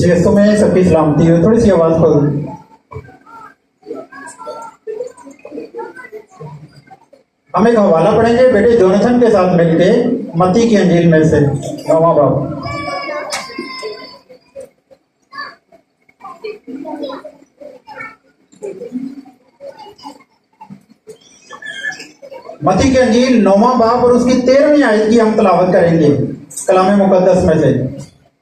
यीशु में सबकी सलामती हो। थोड़ी सी आवाज खोल। हम एक हवाला पढ़ेंगे बेटे जोनाथन के साथ मिलके मत्ती की अंजील में से 9वां बाब। मत्ती की अंजील 9वां बाब और उसकी 13वीं आयत की हम तलावत करेंगे कलाम मुकद्दस में से।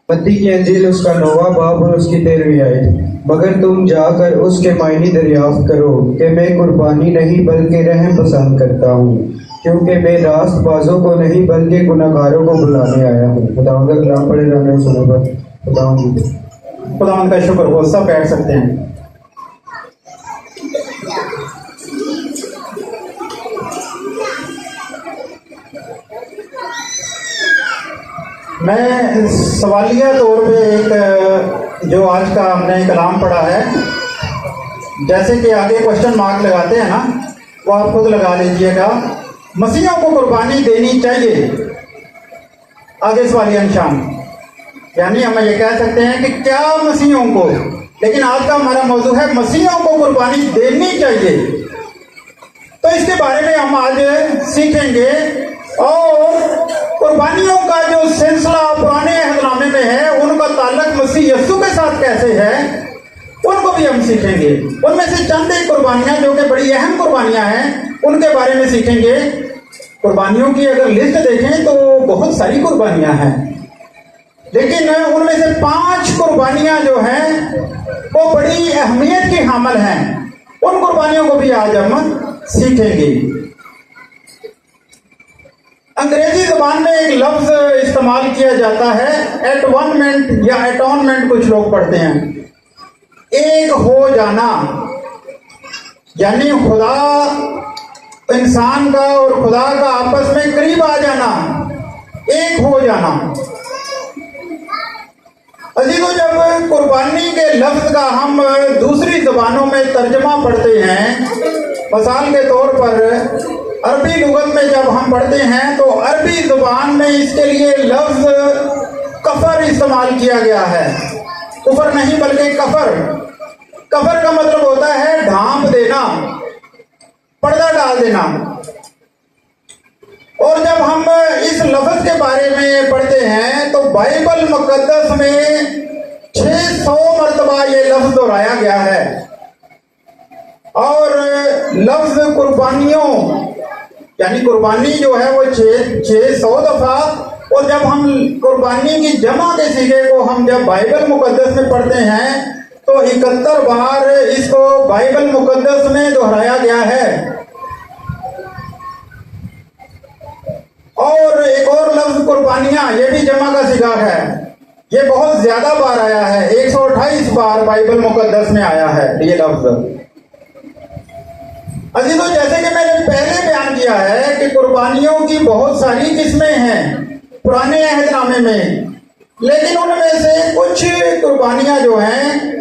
मत्ती की अंजील उसका 9वां बाब और उसकी 13वीं आयत। मगर तुम जाकर उसके मायने दरियाफ्त करो कि मैं कुर्बानी नहीं बल्कि रहम पसंद करता हूँ, क्योंकि मैं रास्तबाजों को नहीं बल्कि गुनहगारों को बुलाने आया हूँ। खुदावंद का कलाम पढ़े जाने सुनो। खुदावंद का शुक्र हो। सब बैठ सकते हैं। मैं सवालिया तौर पे एक जो आज का हमने कलाम पढ़ा है, जैसे कि आगे क्वेश्चन मार्क लगाते हैं ना, वो आप खुद लगा लीजिएगा। मसीहों को कुर्बानी देनी चाहिए, आगे सवालिया निशान। यानी हम ये कह सकते हैं कि क्या मसीहों को, लेकिन आज का हमारा मौजू है मसीहों को कुर्बानी देनी चाहिए। तो इसके बारे में हम आज सीखेंगे। और कुर्बानियों का जो सिलसिला पुराने अहदनामे में है, उनका ताल्लुक मसीह यीशु के साथ कैसे है, उनको भी हम सीखेंगे। उनमें से चंद एक कुर्बानियां जो कि बड़ी अहम कुर्बानियां हैं, उनके बारे में सीखेंगे। कुर्बानियों की अगर लिस्ट देखें तो बहुत सारी कुर्बानियां हैं, लेकिन उनमें से 5 कुर्बानियां जो हैं वो बड़ी अहमियत की हामिल हैं। उन कुर्बानियों को भी आज हम सीखेंगे। अंग्रेजी जबान में एक लफ्ज इस्तेमाल किया जाता है, एटोनमेंट या एटोनमेंट, कुछ लोग पढ़ते हैं। एक हो जाना, यानी खुदा इंसान का और खुदा का आपस में करीब आ जाना, एक हो जाना। अजीजों, जब कुर्बानी के लफ्ज का हम दूसरी जबानों में तर्जमा पढ़ते हैं, मिसाल के तौर पर अरबी लुगत में जब हम पढ़ते हैं तो अरबी जुबान में इसके लिए लफ्ज कफर इस्तेमाल किया गया है। कुफर नहीं बल्कि कफर। कफर का मतलब होता है ढांप देना, पर्दा डाल देना। और जब हम इस लफ्ज के बारे में पढ़ते हैं तो बाइबल मुकद्दस में 600 मरतबा ये लफ्ज दोहराया गया है। और लफ्ज कुर्बानियों, यानी कुर्बानी जो है वो 600 दफा। और जब हम कुर्बानी की जमा के सीगे को हम जब बाइबल मुकद्दस में पढ़ते हैं तो 71 बार इसको बाइबल मुकद्दस में दोहराया गया है। और एक और लफ्ज कुर्बानियां, ये भी जमा का सीगा है। ये बहुत ज्यादा बार आया है, 128 बार बाइबल मुकद्दस में आया है ये लफ्ज। अजीजों, जैसे कि मैंने पहले बयान किया है कि कुर्बानियों की बहुत सारी किस्में हैं पुराने अहदनामे में, लेकिन उनमें से कुछ कुर्बानियां जो हैं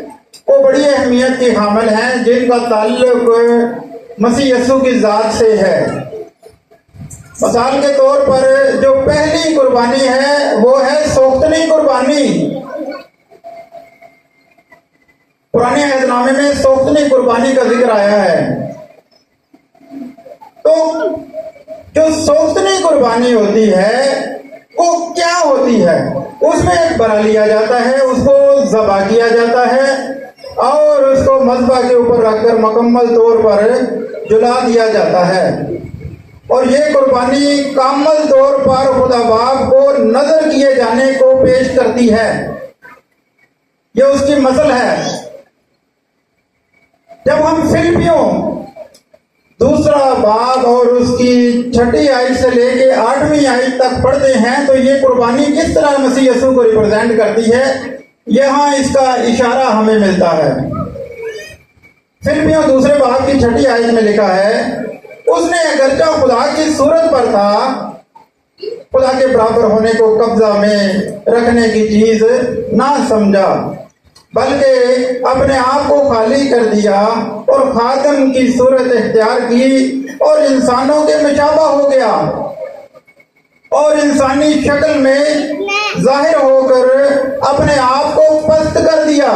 वो बड़ी अहमियत की हामिल हैं, जिनका ताल्लुक मसीह यीशु की जात से है। मिसाल के तौर पर जो पहली कुर्बानी है वो है सोख्तनी कुर्बानी। पुराने अहदनामे में सोख्तनी कुर्बानी का जिक्र आया है। तो जो सोख्तनी कुर्बानी होती है वो क्या होती है? उसमें एक बरा लिया जाता है, उसको ज़बा किया जाता है और उसको मज़बा के ऊपर रखकर मुकम्मल तौर पर जुला दिया जाता है। और ये कुर्बानी कामल तौर पर खुदा बाप को नजर किए जाने को पेश करती है। ये उसकी मसल है। जब हम फिलिपियों 2 बाब और उसकी 6ठी आयत से लेके 8वीं आयत तक पढ़ते हैं तो ये कुर्बानी किस तरह मसीह यीशु को रिप्रेजेंट करती है, यहाँ इसका इशारा हमें मिलता है। फिलिपियों 2 बाब की 6ठी आयत में लिखा है, उसने अगरचा खुदा की सूरत पर था, खुदा के बराबर होने को कब्जा में रखने की चीज ना समझा, बल्कि अपने आप को खाली कर दिया और खातम की सूरत इख्तियार की और इंसानों के मुशाबा हो गया और इंसानी शक्ल में जाहिर होकर अपने आप को पस्त कर दिया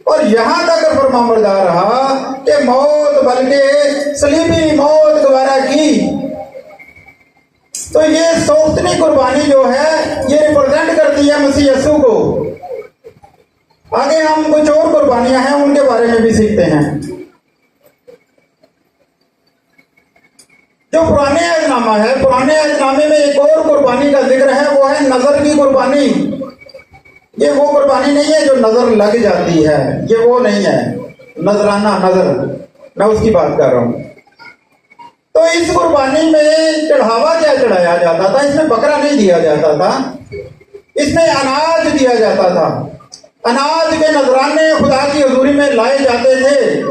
और यहां तक फरमाबरदार रहा कि मौत बल्कि सलीबी मौत दोबारा की। तो ये सोख्तनी कुर्बानी जो है ये रिप्रेजेंट करती है मसीह यीशु को। आगे हम कुछ और कुर्बानियां हैं उनके बारे में भी सीखते हैं। जो पुराने अहदनामा है, पुराने अहदनामे में एक और कुर्बानी का जिक्र है, वो है नजर की कुर्बानी। ये वो कुर्बानी नहीं है जो नजर लग जाती है, ये वो नहीं है, नजराना नजर, मैं उसकी बात कर रहा हूं। तो इस कुर्बानी में चढ़ावा क्या चढ़ाया जाता था? इसमें बकरा नहीं दिया जाता था, इसमें अनाज दिया जाता था। अनाज के नजराने खुदा की हजूरी में लाए जाते थे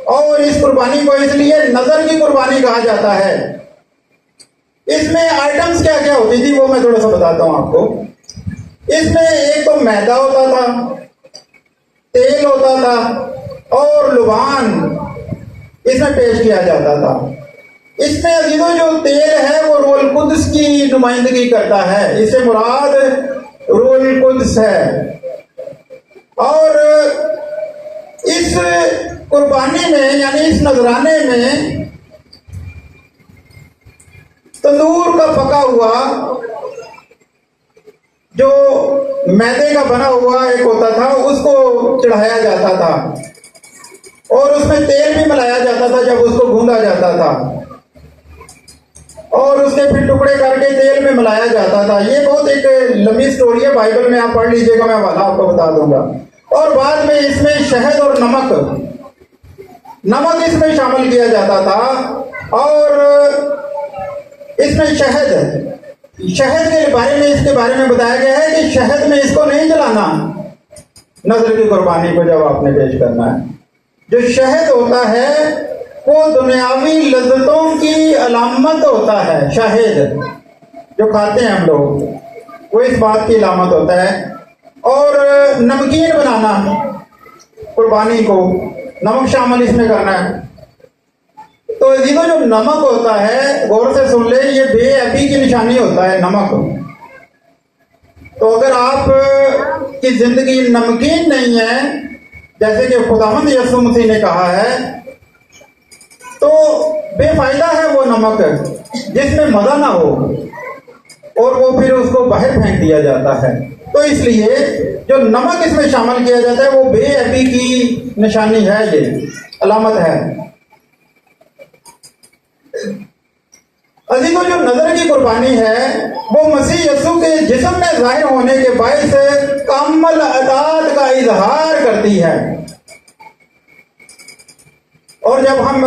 और इस कुर्बानी को इसलिए नजर की कुर्बानी कहा जाता है। इसमें आइटम्स क्या क्या होती थी वो मैं थोड़ा सा बताता हूं आपको। इसमें एक तो मैदा होता था, तेल होता था और लुबान इसमें पेश किया जाता था। इसमें अजीजों जो तेल है वो रूहुल कुद्स की नुमाइंदगी करता है, इससे मुराद रूहुल कुद्स है। और इस कुर्बानी में यानी इस नजराने में तंदूर का पका हुआ जो मैदे का बना हुआ एक होता था उसको चढ़ाया जाता था और उसमें तेल भी मिलाया जाता था जब उसको भूना जाता था और उसके फिर टुकड़े करके तेल में मिलाया जाता था। ये बहुत एक लंबी स्टोरी है, बाइबल में आप पढ़ लीजिएगा, मैं वाला आपको बता दूंगा। और बाद में इसमें शहद और नमक इसमें शामिल किया जाता था और इसमें शहद के बारे में इसके बारे में बताया गया है कि शहद में इसको नहीं जलाना नजर की कुर्बानी को जब आपने पेश करना है। जो शहद होता है वो दुनियावी लज्जतों की अलामत होता है। शहद जो खाते हैं हम लोग वो इस बात की अलामत होता है। और नमकीन बनाना, कुर्बानी को नमक शामिल इसमें करना है। तो ये जो नमक होता है, गौर से सुन ले, ये बेअबी की निशानी होता है नमक। तो अगर आप की जिंदगी नमकीन नहीं है, जैसे कि खुदावंद यीशु मसीह ने कहा है, तो बेफायदा है वो नमक जिसमें मजा ना हो और वो फिर उसको बाहर फेंक दिया जाता है। तो इसलिए जो नमक इसमें शामिल किया जाता है वो बेअबी की निशानी है, ये अलामत है। अजीजों जो नजर की कुर्बानी है वो मसीह यीशु के जिस्म में जाहिर होने के बायस कामल अतात का इजहार करती है। और जब हम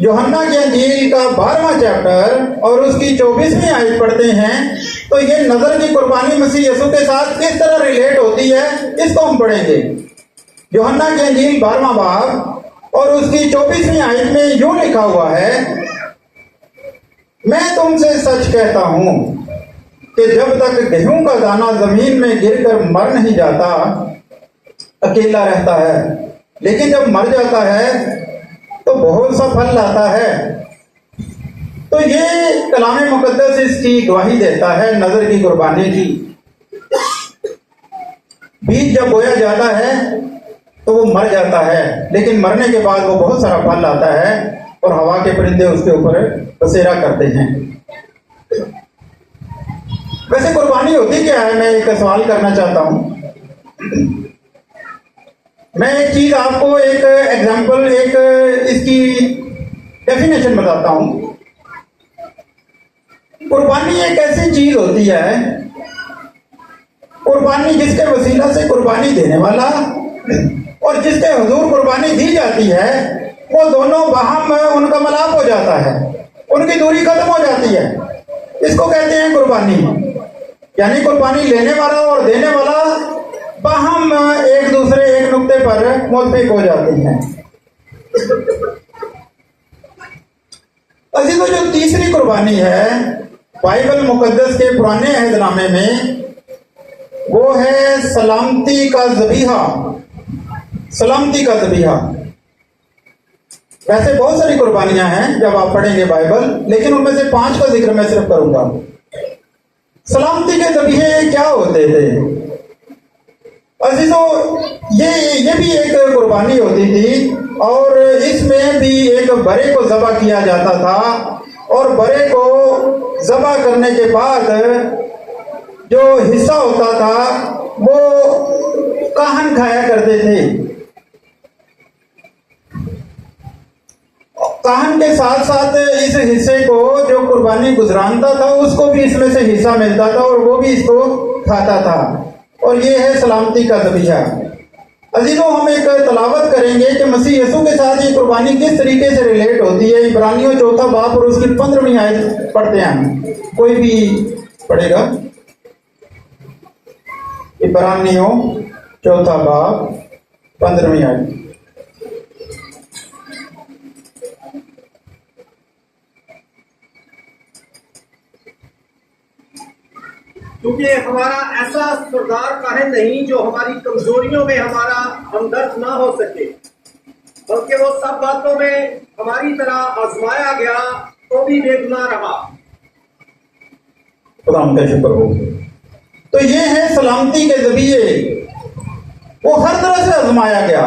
यूहन्ना की अंजील का 12वां चैप्टर और उसकी 24वीं आयत पढ़ते हैं तो ये नजर की कुर्बानी मसीह यीशु के साथ किस तरह रिलेट होती है इसको हम पढ़ेंगे। यूहन्ना की अंजील 12वां बाब और उसकी 24वीं आयत में यूं लिखा हुआ है, मैं तुमसे सच कहता हूं कि जब तक गेहूं का दाना जमीन में गिरकर मर नहीं जाता अकेला रहता है, लेकिन जब मर जाता है तो बहुत सा फल लाता है। तो ये कलाम मुकद्दस इसकी गवाही देता है नजर की कुर्बानी की। बीज जब बोया जाता है तो वो मर जाता है, लेकिन मरने के बाद वो बहुत सारा फल लाता है और हवा के परिंदे उसके ऊपर बसेरा करते हैं। वैसे कुर्बानी होती क्या है, मैं एक सवाल करना चाहता हूं। मैं एक चीज आपको एक एग्जांपल, एक इसकी डेफिनेशन बताता हूं। कुर्बानी एक ऐसी चीज होती है, कुर्बानी जिसके वसीला से कुर्बानी देने वाला और जिसके हुजूर कुर्बानी दी जाती है वो दोनों बाहम उनका मिलाप हो जाता है, उनकी दूरी खत्म हो जाती है। इसको कहते हैं कुर्बानी। यानी कुर्बानी लेने वाला और देने वाला बाहम एक दूसरे एक नुक्ते पर मुत्तफिक हो जाते हैं। अजीजों जो तीसरी कुर्बानी है बाइबल मुकद्दस के पुराने अहदनामे में, वो है सलामती का ज़बीहा। सलामती का ज़बीहा। वैसे बहुत सारी कुर्बानियां हैं जब आप पढ़ेंगे बाइबल, लेकिन उनमें से 5 का जिक्र मैं सिर्फ करूंगा। सलामती के ज़बीहे क्या होते थे? अजीजों, ये भी एक कुर्बानी होती थी और इसमें भी एक बरे को ज़बह किया जाता था और बरे को ज़बह करने के बाद जो हिस्सा होता था वो काहन खाया करते थे। काहन के साथ साथ इस हिस्से को जो कुर्बानी गुजरानता था उसको भी इसमें से हिस्सा मिलता था और वो भी इसको खाता था। और ये है सलामती का ज़बीहा। अजीजों, हम एक तलावत करेंगे कि मसीह यीशु के साथ ये कुर्बानी किस तरीके से रिलेट होती है। इब्रानियों 4 बाब और उसकी 15वीं आयत पढ़ते हैं। कोई भी पढ़ेगा? इब्रानियों 4 बाब 15वीं आयत। क्योंकि हमारा ऐसा सरदार काहे नहीं जो हमारी कमजोरियों में हमारा हमदर्द ना हो सके, बल्कि वो सब बातों में हमारी तरह आजमाया गया तो भी बेगुनाह रहा। खुदा का शुक्र हो। तो ये है सलामती के ज़बीहे। वो हर तरह से आजमाया गया,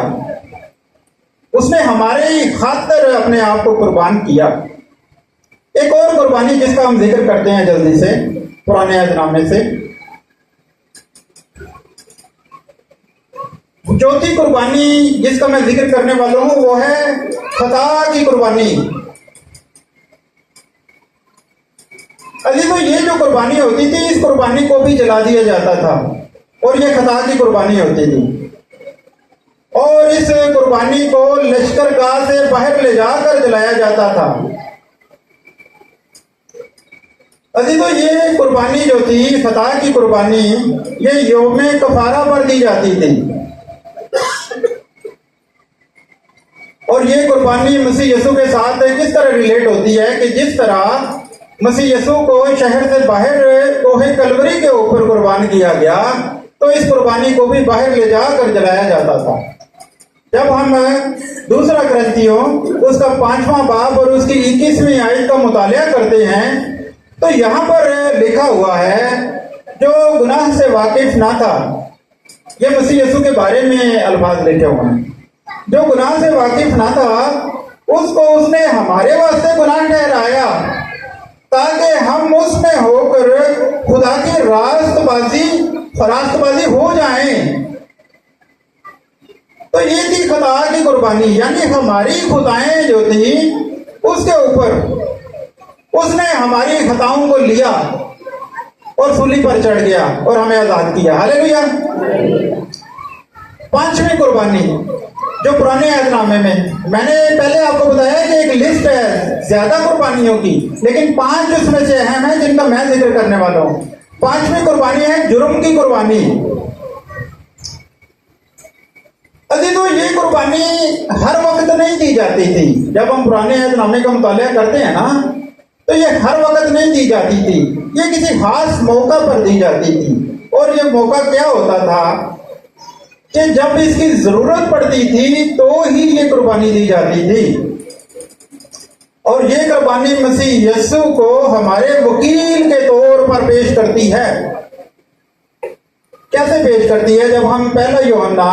उसने हमारे खातिर अपने आप को कुर्बान किया। एक और कुर्बानी जिसका हम जिक्र करते हैं जल्दी से, पुराने अहदनामे से, चौथी कुर्बानी जिसका मैं जिक्र करने वाला हूं वो है खता की कुर्बानी। अजीजों, ये जो कुर्बानी होती थी इस कुर्बानी को भी जला दिया जाता था और ये खता की कुर्बानी होती थी और इस कुर्बानी को लश्करगाह से बाहर ले जाकर जलाया जाता था। अजीजों, ये कुर्बानी जो थी फतह की कुर्बानी, ये यौमे कफारा पर दी जाती थी और ये कुर्बानी मसीह यीशु के साथ किस तरह रिलेट होती है कि जिस तरह मसीह यीशु को शहर से बाहर कोहे कलवरी के ऊपर कुर्बान किया गया, तो इस कुर्बानी को भी बाहर ले जाकर जलाया जाता था। जब हम दूसरा ग्रंथियों उसका 5वां बाब और उसकी 21वीं आयत का मुतालिया करते हैं तो यहाँ पर लिखा हुआ है, जो गुनाह से वाकिफ ना था, ये मसीह यीशु के बारे में अल्फाज लिखे हुए हैं, जो गुनाह से वाकिफ ना था उसको उसने हमारे वास्ते गुनाह ठहराया ताकि हम उसमें होकर खुदा की रास्तबाजी हो जाएं। तो ये थी खुदा की कुर्बानी, यानी हमारी खुदाएं जो थी उसके ऊपर उसने हमारी खताओं को लिया और सूली पर चढ़ गया और हमें आजाद किया। हालेलुया। 5वीं कुर्बानी जो पुराने अहदनामे में, मैंने पहले आपको बताया कि एक लिस्ट है ज्यादा कुर्बानियों की, लेकिन 5 उसमें से अहम है जिनका मैं जिक्र करने वाला हूं। 5वीं कुर्बानी है जुर्म की कुर्बानी। अजीजों, ये कुर्बानी हर वक्त नहीं दी जाती थी। जब हम पुराने अहदनामे का मुतालिया करते हैं ना, तो ये हर वक्त नहीं दी जाती थी, ये किसी खास मौका पर दी जाती थी। और ये मौका क्या होता था कि जब इसकी जरूरत पड़ती थी तो ही ये कुर्बानी दी जाती थी। और ये कुर्बानी मसीह यीशु को हमारे वकील के तौर पर पेश करती है। कैसे पेश करती है? जब हम पहला यूहन्ना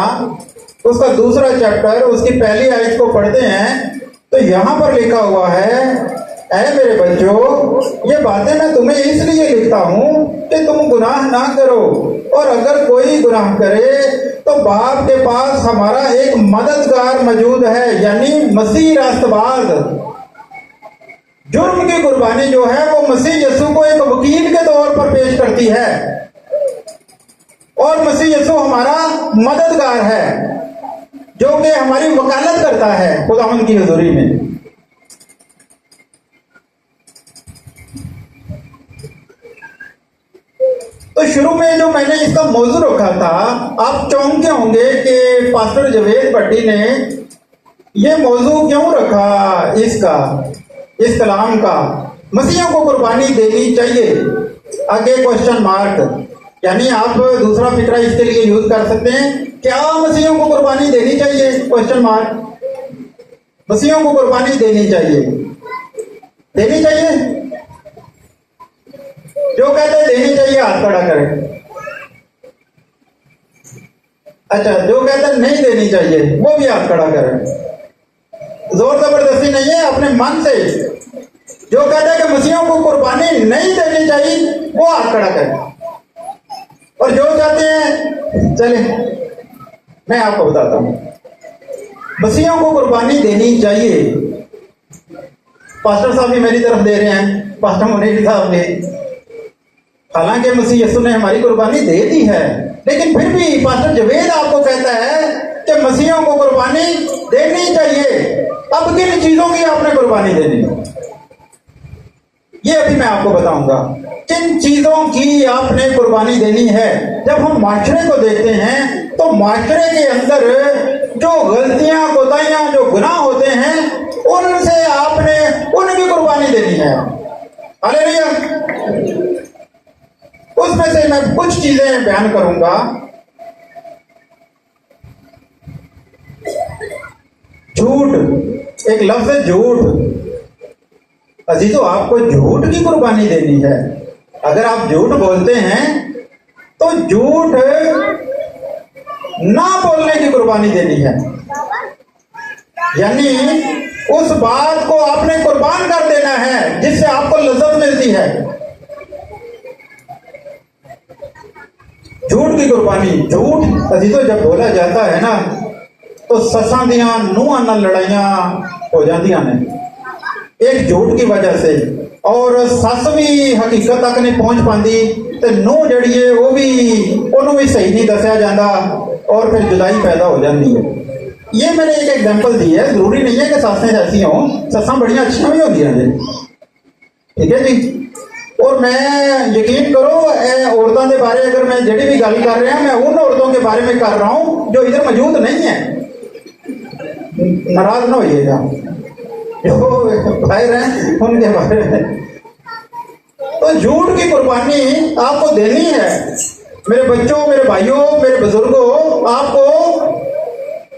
उसका 2 चैप्टर उसकी पहली आयत को पढ़ते हैं तो यहां पर लिखा हुआ है, ऐ मेरे बच्चों, ये बातें मैं तुम्हें इसलिए लिखता हूं कि तुम गुनाह ना करो, और अगर कोई गुनाह करे तो बाप के पास हमारा एक मददगार मौजूद है, यानी मसीह रास्तबाज। जुर्म की कुर्बानी जो है वो मसीह यीशु को एक वकील के तौर पर पेश करती है और मसीह यीशु हमारा मददगार है जो कि हमारी वकालत करता है खुदावंद की हुजूरी में। तो शुरू में जो मैंने इसका मौजू रखा था, आप चौंके होंगे कि पास्टर जवेद भट्टी ने ये मौजू क्यों रखा इसका, इस कलाम का, मसीहों को कुर्बानी देनी चाहिए, आगे क्वेश्चन मार्क। यानी आप दूसरा फिक्रा इसके लिए यूज कर सकते हैं, क्या मसीहों को कुर्बानी देनी चाहिए, क्वेश्चन मार्क। मसीहों को कुर्बानी देनी चाहिए, देनी चाहिए। जो कहते हैं देनी चाहिए हाथ खड़ा करें। अच्छा, जो कहते हैं नहीं देनी चाहिए वो भी हाथ खड़ा करें। जोर जबरदस्ती नहीं है, अपने मन से। जो कहते हैं कि मसीहों को कुर्बानी नहीं देनी चाहिए वो हाथ खड़ा करें। और जो चाहते हैं, चले मैं आपको बताता हूं, मसीहों को कुर्बानी देनी चाहिए। पास्टर साहब भी मेरी तरफ दे रहे हैं, पास्टर मुनीर साहब ने। हालांकि मसीह यीशु ने हमारी कुर्बानी दे दी है, लेकिन फिर भी पास्टर जवेद आपको कहता है कि मसीहों को कुर्बानी देनी चाहिए। अब किन चीजों की आपने कुर्बानी देनी है, ये अभी मैं आपको बताऊंगा। किन चीजों की आपने कुर्बानी देनी है। जब हम माशरे को देखते हैं तो माशरे के अंदर जो गलतियां, कोताहियां, जो गुनाह होते हैं, उनसे आपने उनकी कुर्बानी देनी है। हालेलुया। उसमें से मैं कुछ चीजें बयान करूंगा। झूठ, एक लफ्ज है झूठ। अजीजों, आपको झूठ की कुर्बानी देनी है। अगर आप झूठ बोलते हैं तो झूठ ना बोलने की कुर्बानी देनी है। यानी उस बात को आपने कुर्बान कर देना है जिससे आपको लज्जत मिलती है। झूठ की कुर्बानी। झूठ अजीजों जब बोला जाता है ना तो ससा दियां नूहां नाल लड़ाइयां हो जांदियां ने एक झूठ की वजह से। और सस भी हकीकत तक नहीं पहुंच पाती ते नूह जड़ी है वो भी उन्होंने भी सही नहीं दसिया जाता और फिर जुदाई पैदा हो जाती है। ये मैंने एक एग्जांपल दी है। जरूरी नहीं है कि सासें ऐसी हों, ससा बड़ियां अच्छियां भी होंदियां ने, ठीक है जी। और मैं यकीन करो औरतों के बारे अगर मैं जड़ी भी गल कर रहा मैं उन औरतों के बारे में कर रहा हूं जो इधर मौजूद नहीं है, नाराज ना होइएगा, जो बाहर हैं उनके बारे में। तो झूठ की कुर्बानी आपको देनी है। मेरे बच्चों, मेरे भाइयों, मेरे बुजुर्गों, आपको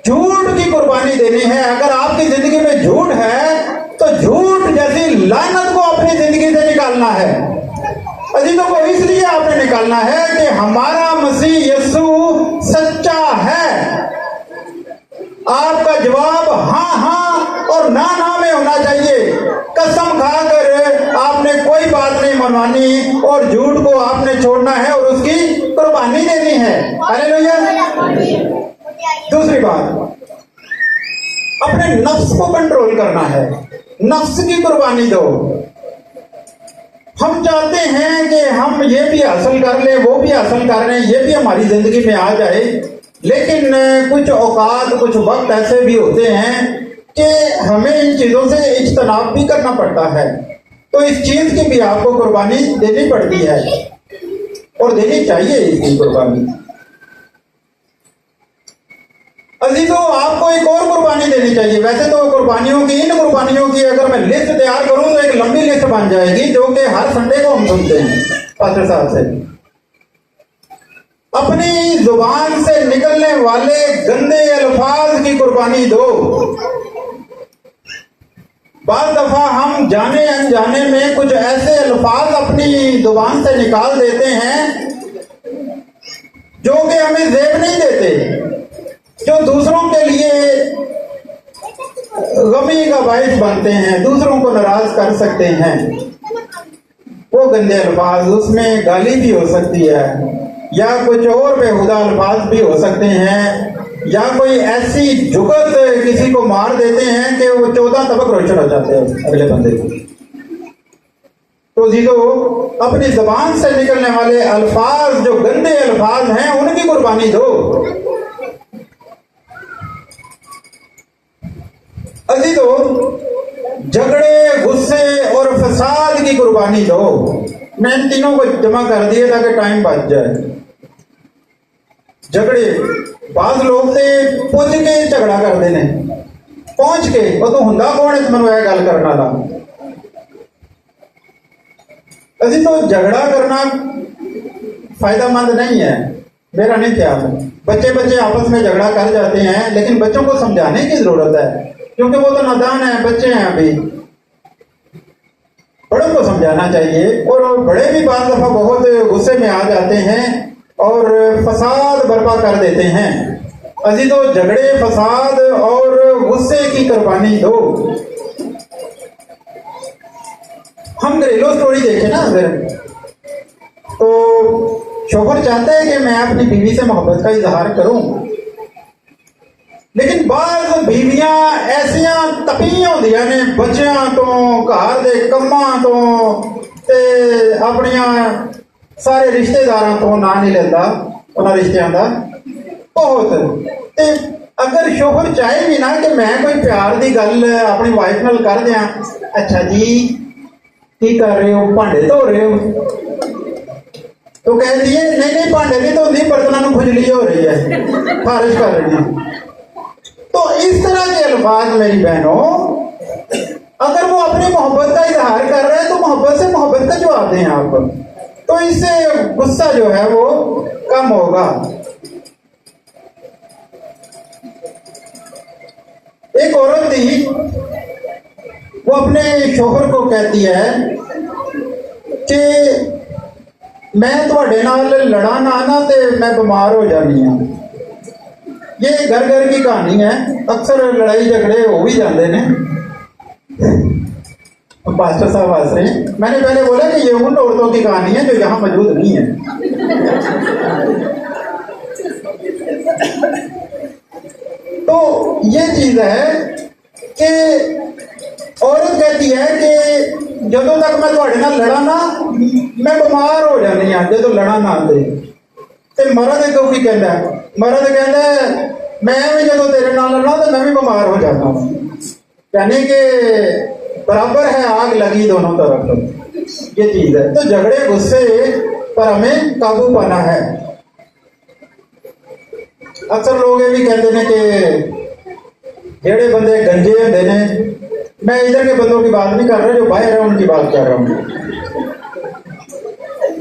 झूठ की कुर्बानी देनी है। अगर आपकी जिंदगी में झूठ है तो झूठ जैसी लानत को अपनी जिंदगी से निकालना है। अजीजों को इसलिए आपने निकालना है कि हमारा मसीह यीशु सच्चा है। आपका जवाब हाँ हाँ और ना ना में होना चाहिए। कसम खाकर आपने कोई बात नहीं मनवानी और झूठ को आपने छोड़ना है और उसकी कुर्बानी देनी है। हालेलुया। दूसरी बात, अपने नफ्स को कंट्रोल करना है। नफ्स की कुर्बानी दो। हम चाहते हैं कि हम ये भी हासिल कर लें, वो भी हासिल कर लें, ये भी हमारी जिंदगी में आ जाए, लेकिन कुछ औकात, कुछ वक्त ऐसे भी होते हैं कि हमें इन चीजों से इज्तनाब भी करना पड़ता है। तो इस चीज की भी आपको कुर्बानी देनी पड़ती है और देनी चाहिए इसकी कुर्बानी। अजीजों, आपको एक और कुर्बानी देनी चाहिए। वैसे तो कुर्बानियों की, इन कुर्बानियों की अगर मैं लिस्ट तैयार करूं तो एक लंबी लिस्ट बन जाएगी, जो कि हर संडे को हम सुनते हैं पास्टर साहब से। अपनी जुबान से निकलने वाले गंदे अल्फाज की कुर्बानी दो। बार दफा हम जाने अनजाने में कुछ ऐसे अल्फाज अपनी जुबान से निकाल देते हैं जो कि हमें जेब नहीं देते, जो दूसरों के लिए गमी का बाइस बनते हैं, दूसरों को नाराज कर सकते हैं। वो गंदे अल्फाज, उसमें गाली भी हो सकती है या कुछ और बेहुदा अल्फाज भी हो सकते हैं, या कोई ऐसी जुगत किसी को मार देते हैं कि वो 14 तबक रोशन हो जाते हैं अगले बंदे को। तो जीतो, अपनी जबान से निकलने वाले अल्फाज, जो गंदे अल्फाज हैं, उनकी कुर्बानी दो। अजीजों, झगड़े, गुस्से और फसाद की कुर्बानी दो। मैं इन तीनों को जमा कर दिए ताकि टाइम बच जाए। झगड़े, बाज लोग से पुज के झगड़ा कर देने, पहुंच के वो तो हुंदा कौन है मैं गल करने वाला। अजी तो झगड़ा करना फायदेमंद नहीं है, मेरा नहीं ख्याल। बच्चे बच्चे आपस में झगड़ा कर जाते हैं, लेकिन बच्चों को समझाने की जरूरत है, क्योंकि वो तो नादान है, बच्चे हैं अभी। बड़ों को समझाना चाहिए। और बड़े भी बार दफा बहुत गुस्से में आ जाते हैं और फसाद बर्पा कर देते हैं। अजी तो झगड़े, फसाद और गुस्से की कुर्बानी दो। हम घरेलू स्टोरी देखें ना अगर, तो शोहर चाहता है कि मैं अपनी बीवी से मोहब्बत का इजहार करूं, लेकिन बाज बीवियां ऐसियां तपियां होंदियां ने बच्चियां तो, घर दे कम्मां तो ते अपनियां सारे रिश्तेदारां तो ना नहीं लेंदा उन्हां रिश्तियां दा बहुत। ते अगर शोहर चाहे भी ना कि मैं कोई प्यार की गल अपनी वाइफ नाल कर दियां, अच्छा जी की कर रहे हो, भांडे धो रहे हो, तो कहती है नहीं नहीं भांडे नहीं धोती, बर्तनों खुजली हो रही है, खारिश कर रही है। तो इस तरह के अल्फाज मेरी बहनों, अगर वो अपनी मोहब्बत का इजहार कर रहे हैं तो मोहब्बत से मोहब्बत का जवाब दें आप, तो इससे गुस्सा जो है वो कम होगा। एक औरत थी, वो अपने शोहर को कहती है कि मैं तुहाडे नाल लड़ा ना ते मैं बीमार हो जानी हूं। ये घर घर की कहानी है, अक्सर लड़ाई झगड़े हो भी जाते हैं। पास्टर साहब हंस रहे हैं। मैंने पहले बोला कि ये उन औरतों की कहानी है जो यहाँ मौजूद नहीं है। तो ये चीज है कि औरत कहती है कि जदों तक मैं तुहाडे नाल लड़ा ना मैं बीमार हो जानी हाँ, जो लड़ा ना ते मरद अगों की कहता है, मरद कहता मैं भी जो तेरे नाल लड़ा तो मैं भी बीमार हो जाता हूँ। यानी कि बराबर है, आग लगी दोनों तरफ, ये चीज है। तो झगड़े गुस्से पर हमें काबू पाना है। अक्सर लोग ये भी कहते हैं कि जेड़े बंदे गंजे होंदे ने, मैं इधर के बंदों की बात नहीं कर रहा, जो बाहर है उनकी बात कर रहा हूँ।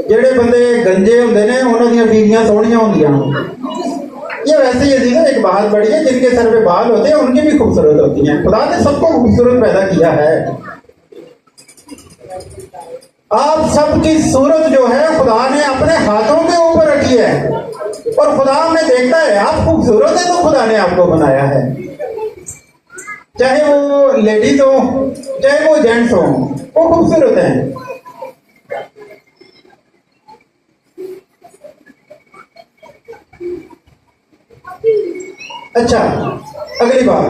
जेड़े बंदे गंजे होंदे ने उन्हों दी बीवियां सोहणियां होंदियां। ये वैसे ही अजीज एक बात बड़ी है, जिनके सर पे बाल होते हैं उनकी भी खूबसूरत होती हैं। खुदा ने सबको खूबसूरत पैदा किया है। आप सबकी सूरत जो है खुदा ने अपने हाथों के ऊपर रखी है, और खुदा में देखता है आप खूबसूरत है तो खुदा ने आपको बनाया है। चाहे वो लेडीज हो चाहे वो जेंट्स हो, वो खूबसूरत है। अच्छा, अगली बात,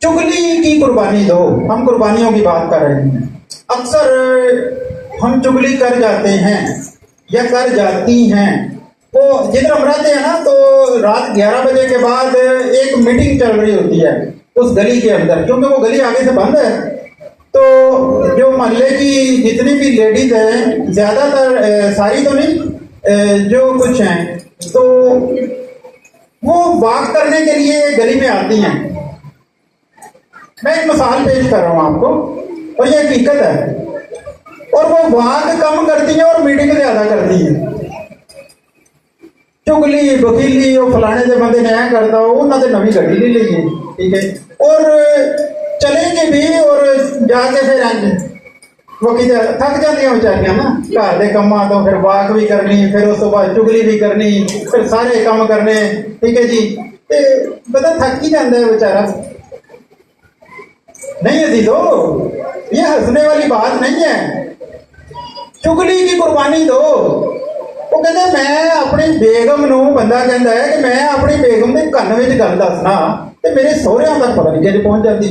चुगली की कुर्बानी दो। हम कुर्बानियों की बात कर रहे हैं। अक्सर हम चुगली कर जाते हैं या कर जाती हैं। वो जिधर हम रहते हैं ना, तो रात 11 बजे के बाद एक मीटिंग चल रही होती है उस गली के अंदर, क्योंकि वो गली आगे से बंद है। तो जो मोहल्ले की जितनी भी लेडीज हैं, ज्यादातर, सारी तो नहीं, जो कुछ हैं, तो वो वॉक करने के लिए गली में आती हैं। मैं एक मिसाल पेश कर रहा हूं आपको, और ये हकीकत है। और वो वॉक कम करती हैं और मीटिंग ज्यादा करती हैं। चुगली बखीली वो फलाने से बंदे ने ऐ करता हो, उन्होंने नवी गड्डी नहीं ली है, ठीक है, और चलेंगे भी, और जाके फिर वो किधर थक जाती बेचारियां ना, घर के कम्मा तो फिर वाक भी करनी, फिर उस बाद चुगली भी करनी, फिर सारे काम करने, ठीक है जी। बंदा थक ही जाता है बेचारा। नहीं है दीदो, ये हंसने वाली बात नहीं है। चुगली की कुर्बानी दो। वो कहते मैं अपनी बेगम नूं, बंदा कहता है कि मैं अपनी बेगम के कन्न में गल दसना ते मेरे सोहरियां तक पता नहीं कि पहुंच जाती।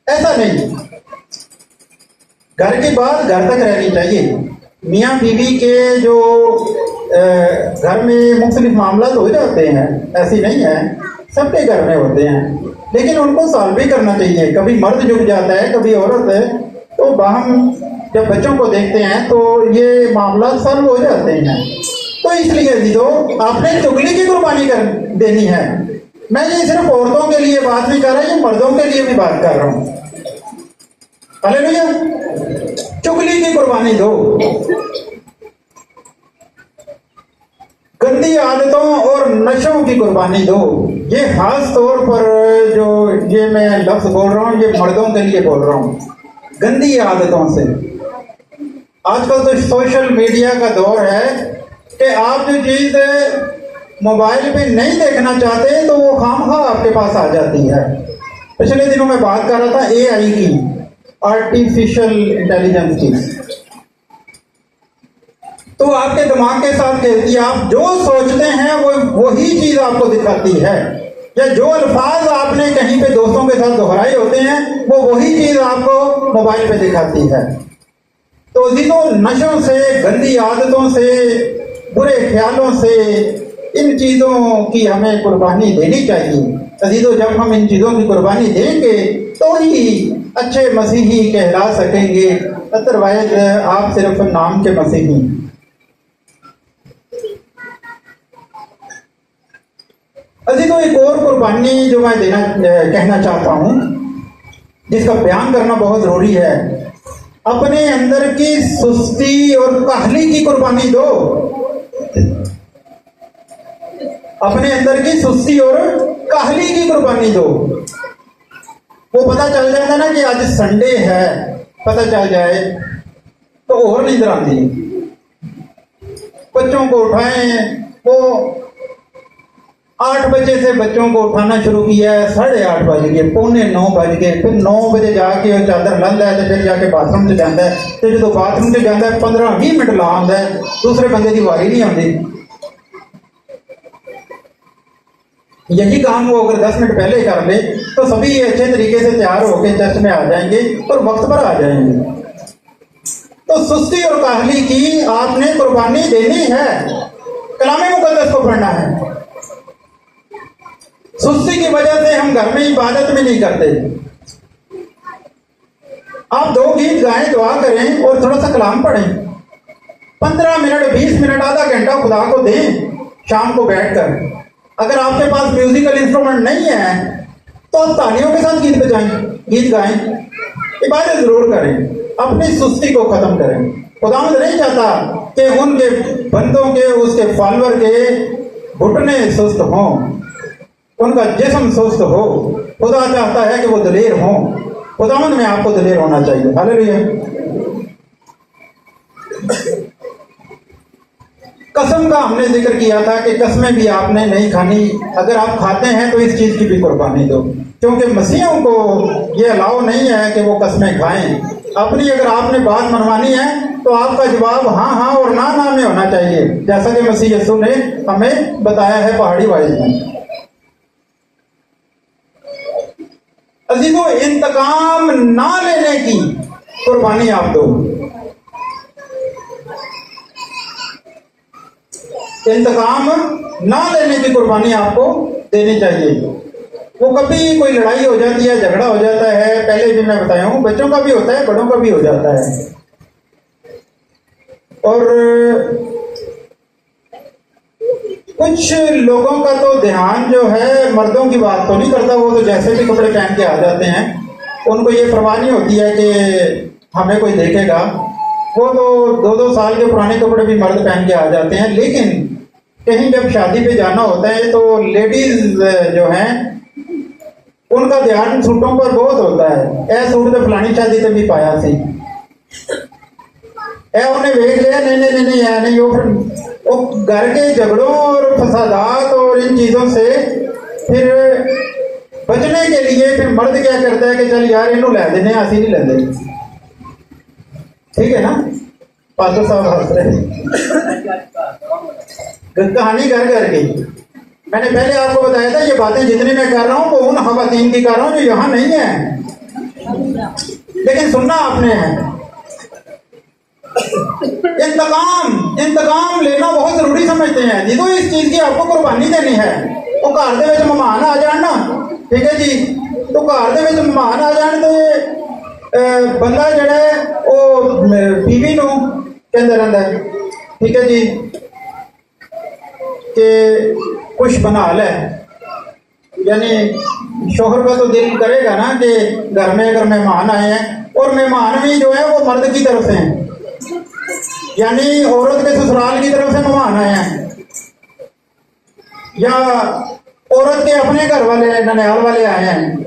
ऐसा नहीं, घर की बात घर तक रहनी चाहिए। मियाँ बीवी के जो घर में मुख्तलिफ मामला हो जाते हैं, ऐसी नहीं है, सबके घर में होते हैं, लेकिन उनको सॉल्व भी करना चाहिए। कभी मर्द झुक जाता है, कभी औरत है, तो हम जब बच्चों को देखते हैं तो ये मामला सॉल्व हो जाते हैं। तो इसलिए दीदो, आपने चुगली की कुर्बानी कर देनी है। मैं ये सिर्फ औरतों के लिए बात नहीं कर रहा, ये मर्दों के लिए भी बात कर रहा हूँ। हालेलुया। चुगली की कुर्बानी दो। गंदी आदतों और नशों की कुर्बानी दो। ये खास तौर पर जो ये मैं लफ्ज बोल रहा हूँ, ये मर्दों के लिए बोल रहा हूँ। गंदी आदतों से, आजकल तो सोशल मीडिया का दौर है कि आप जो चीज मोबाइल पे नहीं देखना चाहते तो वो खामखा आपके पास आ जाती है। पिछले दिनों में बात कर रहा था AI की, आर्टिफिशियल इंटेलिजेंस की, तो आपके दिमाग के साथ खेलती है। आप जो सोचते हैं वो वही चीज आपको दिखाती है, या जो अल्फाज आपने कहीं पे दोस्तों के साथ दोहराए होते हैं वो वही चीज आपको मोबाइल पे दिखाती है। तो अजीजों, नशों से, गंदी आदतों से, बुरे ख्यालों से, इन चीजों की हमें कुर्बानी देनी चाहिए। अजीजों, जब हम इन चीजों की कुर्बानी देंगे तो ही अच्छे मसीही कहला सकेंगे, अदरवाइज आप सिर्फ नाम के मसीही। अजीजों, एक और कुर्बानी जो मैं कहना चाहता हूं, जिसका बयान करना बहुत जरूरी है, अपने अंदर की सुस्ती और काहली की कुर्बानी दो। अपने अंदर की सुस्ती और काहली की कुर्बानी दो। वो पता चल जाएगा ना कि आज संडे है, पता चल जाए तो और नींद आती। बच्चों को उठाएं, वो 8 बजे से बच्चों को उठाना शुरू किया है, 8:30 बज गए, 8:45 बज गए, फिर 9 बजे जाके वो चादर लांदा है, तो फिर जाके बाथरूम से जाता है, तो जो बाथरूम से जाता है 15-20 मिनट ला आंदा है, दूसरे बंदे की वारी नहीं आती। यही काम वो अगर 10 मिनट पहले कर ले तो सभी अच्छे तरीके से तैयार होकर चर्च में आ जाएंगे और वक्त पर आ जाएंगे। तो सुस्ती और काहली की आपने कुर्बानी देनी है, कलामे मुकद्दस को पढ़ना है। सुस्ती की वजह से हम घर में इबादत भी नहीं करते। आप 2 गीत गाएं, दुआ करें और थोड़ा सा कलाम पढ़ें। 15 मिनट, 20 मिनट, आधा घंटा खुदा को दें शाम को बैठकर। अगर आपके पास म्यूजिकल इंस्ट्रूमेंट नहीं है तो आप तालियों के साथ गीत बजाएं, गीत गाएं, इबादत जरूर करें, अपनी सुस्ती को खत्म करें। खुदावंद नहीं चाहता कि उनके बंदों के, उसके फॉलोअर के घुटने सुस्त हों, उनका जिस्म सुस्त हो। खुदा चाहता है कि वो दलेर हों। खुदावंद में आपको दलेर होना चाहिए। हालेलुया। कसम का हमने जिक्र किया था कि कसमें भी आपने नहीं खानी। अगर आप खाते हैं तो इस चीज की भी कुर्बानी दो, क्योंकि मसीहों को ये अलाउ नहीं है कि वो कसमें खाएं। अपनी अगर आपने बात मनवानी है तो आपका जवाब हाँ हाँ और ना ना में होना चाहिए, जैसा कि मसीह यीशु ने हमें बताया है पहाड़ी वाइज में। अजीजों, इंतकाम ना लेने की कुर्बानी आप दो। इंतकाम ना लेने की कुर्बानी आपको देनी चाहिए। वो कभी कोई लड़ाई हो जाती है, झगड़ा हो जाता है, पहले भी मैं बताया हूं, बच्चों का भी होता है, बड़ों का भी हो जाता है। और कुछ लोगों का तो ध्यान जो है मर्दों की बात तो नहीं करता, वो तो जैसे भी कपड़े पहन के आ जाते हैं, उनको ये परवाह नहीं होती है कि हमें कोई देखेगा। वो तो 2-2 साल के पुराने कपड़े भी मर्द पहन के आ जाते हैं। लेकिन कहीं जब शादी पे जाना होता है तो लेडीज जो हैं उनका ध्यान सूटों पर बहुत होता है। ए सूट तो फलानी शादी से भी पाया सी, ए उन्हें देख लिया, नहीं है नहीं। वो घर के झगड़ों और फसादात और इन चीजों से फिर बचने के लिए फिर मर्द क्या करता है कि चल यार इन्हों लै देने, असी नहीं लेंदे। ठीक है ना? पास्टर साहब हंस रहे। कहानी घर घर की मैंने पहले आपको बताया था, ये बातें जितनी मैं कर रहा हूं वो उन खवातीन की कर रहा हूं जो यहां नहीं है, लेकिन सुनना आपने है। इंतकाम लेना बहुत जरूरी समझते हैं जी। तो इस चीज की आपको कुर्बानी देनी है। वो घर दे विच मेहमान आ जान ना, ठीक है जी, तो घर दे विच मेहमान आ जान तो बंदा जड़ा है वो बीवी नूं कहंदा रहिंदा है, ठीक है जी, कि कुछ बना ले। यानी शोहर का तो दिल करेगा ना कि घर में अगर मेहमान आए हैं, और मेहमान भी जो है वो मर्द की तरफ से हैं, यानी औरत के ससुराल की तरफ से मेहमान आए हैं, या औरत के अपने घर वाले ननिहाल वाले आए हैं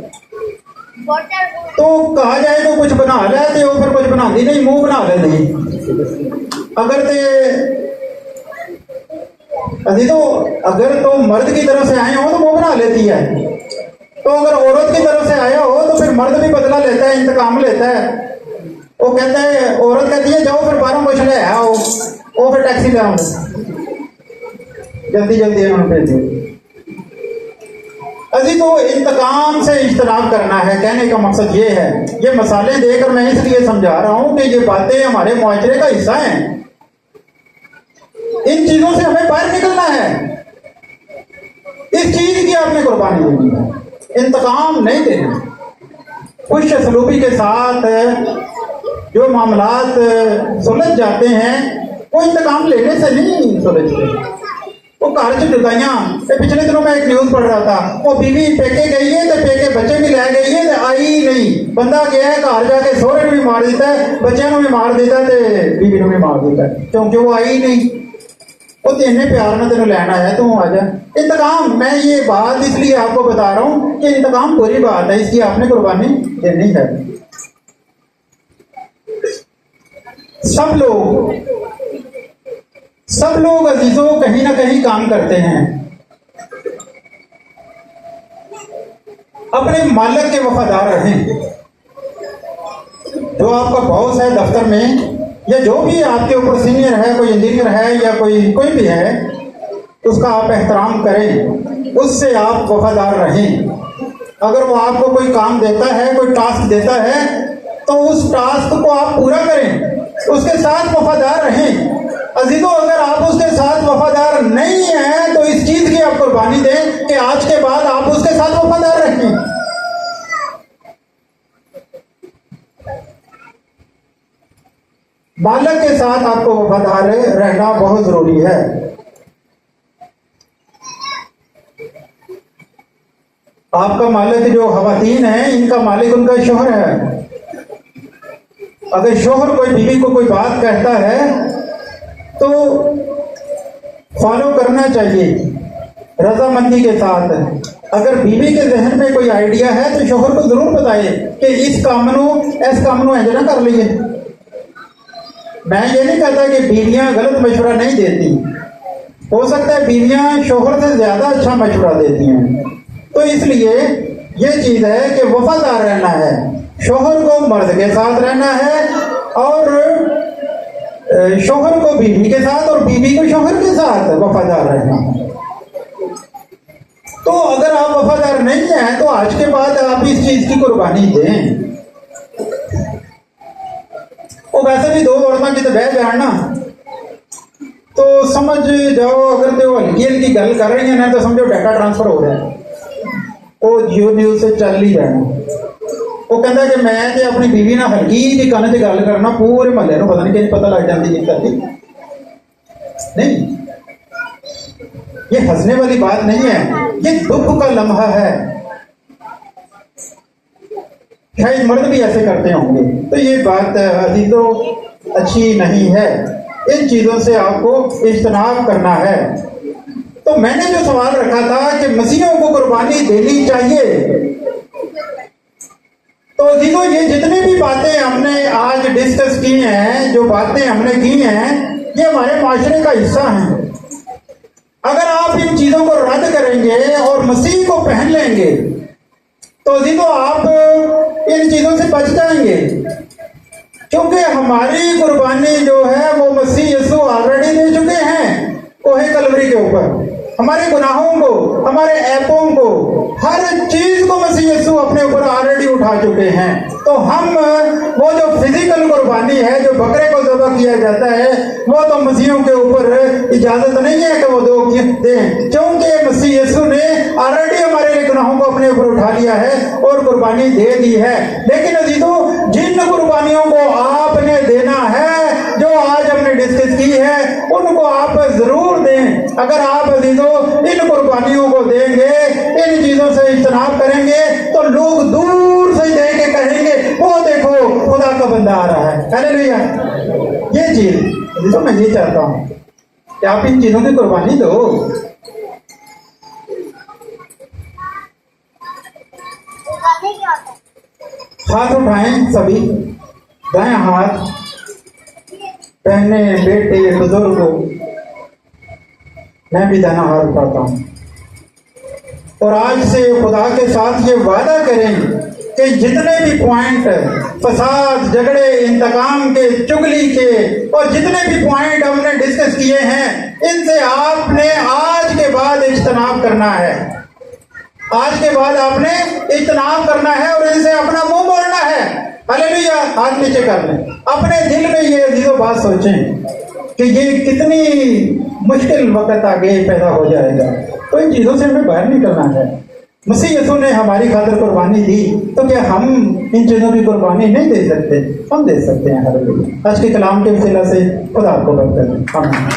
तो कहा जाए तो कुछ बना लेते हो, फिर कुछ बनाती नहीं, मुंह बना लेते। अगर तो मर्द की तरफ से आए हो तो मुंह बना लेती है, तो अगर औरत की तरफ से आया हो तो फिर मर्द भी बदला लेता है, इंतकाम लेता है। वो कहता है, औरत कहती है जाओ फिर 12 कुछ ले आओ, वो फिर टैक्सी ले आओ, जल्दी जल्दी उन्होंने भेजो। अजी तो इंतकाम से इज्तनाब करना है, कहने का मकसद ये है। ये मसाले देकर मैं इसलिए समझा रहा हूं कि ये बातें हमारे मुआशरे का हिस्सा हैं। इन चीजों से हमें बाहर निकलना है। इस चीज की आपने कुर्बानी देनी है, इंतकाम नहीं देना। खुश सलूकी के साथ जो मामलात सुलझ जाते हैं वो इंतकाम लेने से नहीं सुलझते। वो घर च जुदाइयां, पिछले दिनों में एक न्यूज पढ़ रहा था, वो बीवी पेके गई है तो पेके बच्चे भी लै गई है तो आई ही नहीं। बंदा गया है घर जाके सोहरे भी मार देता है, बच्चों को भी मार देता है, बीवी को भी मार देता है, क्योंकि वो आई ही नहीं। वो इन्ने प्यार में तेन लेना है तो आ जा। इंतकाम, मैं ये बात इसलिए आपको बता रहा हूं कि इंतकाम बुरी बात है, इसकी आपने कुर्बानी देनी है। सब लोग अजीजों कहीं ना कहीं काम करते हैं। अपने मालिक के वफादार रहें। जो आपका बॉस है दफ्तर में, या जो भी आपके ऊपर सीनियर है, कोई इंजीनियर है या कोई भी है, उसका आप एहतराम करें, उससे आप वफादार रहें। अगर वो आपको कोई काम देता है, कोई टास्क देता है, तो उस टास्क को आप पूरा करें, उसके साथ वफादार रहें। अजीजों, अगर आप उसके साथ वफादार नहीं हैं तो इस चीज की आप कुर्बानी दें कि आज के बाद आप उसके साथ वफादार रहें। मालिक के साथ आपको वफादार रहना बहुत जरूरी है। आपका मालिक जो खवातीन है, इनका मालिक उनका शोहर है। अगर शोहर कोई बीवी को कोई बात कहता है तो फॉलो करना चाहिए रजामंदी के साथ। अगर बीवी के जहन में कोई आइडिया है तो शोहर को जरूर बताए कि इस काम नू इंज ना कर लिए। मैं ये नहीं कहता कि बीवियां गलत मशवरा नहीं देती, हो सकता है बीवियां शोहर से ज्यादा अच्छा मशवरा देती हैं। तो इसलिए ये चीज है कि वफादार रहना है, शोहर को मर्द के साथ रहना है, और शोहर को बीवी के साथ, और बीवी को शोहर के साथ वफादार रहना है। तो अगर आप वफादार नहीं हैं तो आज के बाद आप इस चीज की कुर्बानी दें। वो वैसे भी दो औरतों की तो बह जाना, तो समझ जाओ अगर तो हल्की हल्की गल कर रही है ना तो समझो डाटा ट्रांसफर हो रहा है। वो जियो न्यूज से चल ही रहना। वो कहता कि मैं तो अपनी बीवी ना हल्की जी कन च गल करना, पूरे महल्ले को पता नहीं कि पता लग जाती है करती नहीं। ये हंसने वाली बात नहीं है, ये दुख का लम्हा है। शायद मर्द भी ऐसे करते होंगे। तो ये बात अजीजों अच्छी नहीं है। इन चीजों से आपको इज्तनाब करना है। तो मैंने जो सवाल रखा था कि मसीहों को कुर्बानी देनी चाहिए, तो अजीजों ये जितनी भी बातें हमने आज डिस्कस की हैं, जो बातें हमने की हैं, ये हमारे माशरे का हिस्सा हैं। अगर आप इन चीजों को रद्द करेंगे और मसीह को पहन लेंगे तो अजीजों आप इन चीजों से बच जाएंगे, क्योंकि हमारी कुर्बानी जो है वो मसीह यीशु ऑलरेडी दे चुके हैं कोहे कलवरी के ऊपर। हमारे गुनाहों को, हमारे ऐपों को, हर चीज को मसीह यीशु अपने ऊपर ऑलरेडी उठा चुके हैं। तो हम वो जो फिजिकल कुर्बानी है, जो बकरे को ज़बह किया जाता है, वो तो मसीहों के ऊपर इजाजत नहीं है कि वो दें, क्योंकि मसीह यीशु ने ऑलरेडी हमारे लिए गुनाहों को अपने ऊपर उठा लिया है और कुर्बानी दे दी है। लेकिन अजीजों, जिन कुर्बानियों को आपने देना है, जो आज हमने डिस्कस की है, उनको आप जरूर दें। अगर आप अजीजों इन कुर्बानियों को देंगे, इन चीजों से इज्तनाब करेंगे, तो लोग दूर से देख के कहेंगे वो देखो खुदा का बंदा आ रहा है। हालेलुया। ये चीज तो मैं ये चाहता हूं कि आप इन चीजों की कुर्बानी दो। हाथ उठाएं सभी, दाएं हाथ, बहने, बेटे, बुजुर्गों, मैं भी दाना हाथ उठाता हूं और आज से खुदा के साथ ये वादा करें कि जितने भी पॉइंट फसाद, झगड़े, इंतकाम के, चुगली के और जितने भी पॉइंट हमने डिस्कस किए हैं, इनसे आपने आज के बाद इज्तनाब करना है। आज के बाद आपने इज्तनाब करना है और इनसे अपना मुंह मोड़ना है। हालेलुया, हाथ नीचे कर लें। अपने दिल में ये अजीजों बात सोचें कि ये कितनी मुश्किल वक्त आगे पैदा हो जाएगा, तो इन चीजों से हमें बाहर निकलना है। मसीह यीशु ने हमारी खातिर कुर्बानी दी, तो क्या हम इन चीजों की कुर्बानी नहीं दे सकते? हम दे सकते हैं। हालेलुया। आज के कलाम के वसीला से खुदा आपको बरकत दे। आमीन।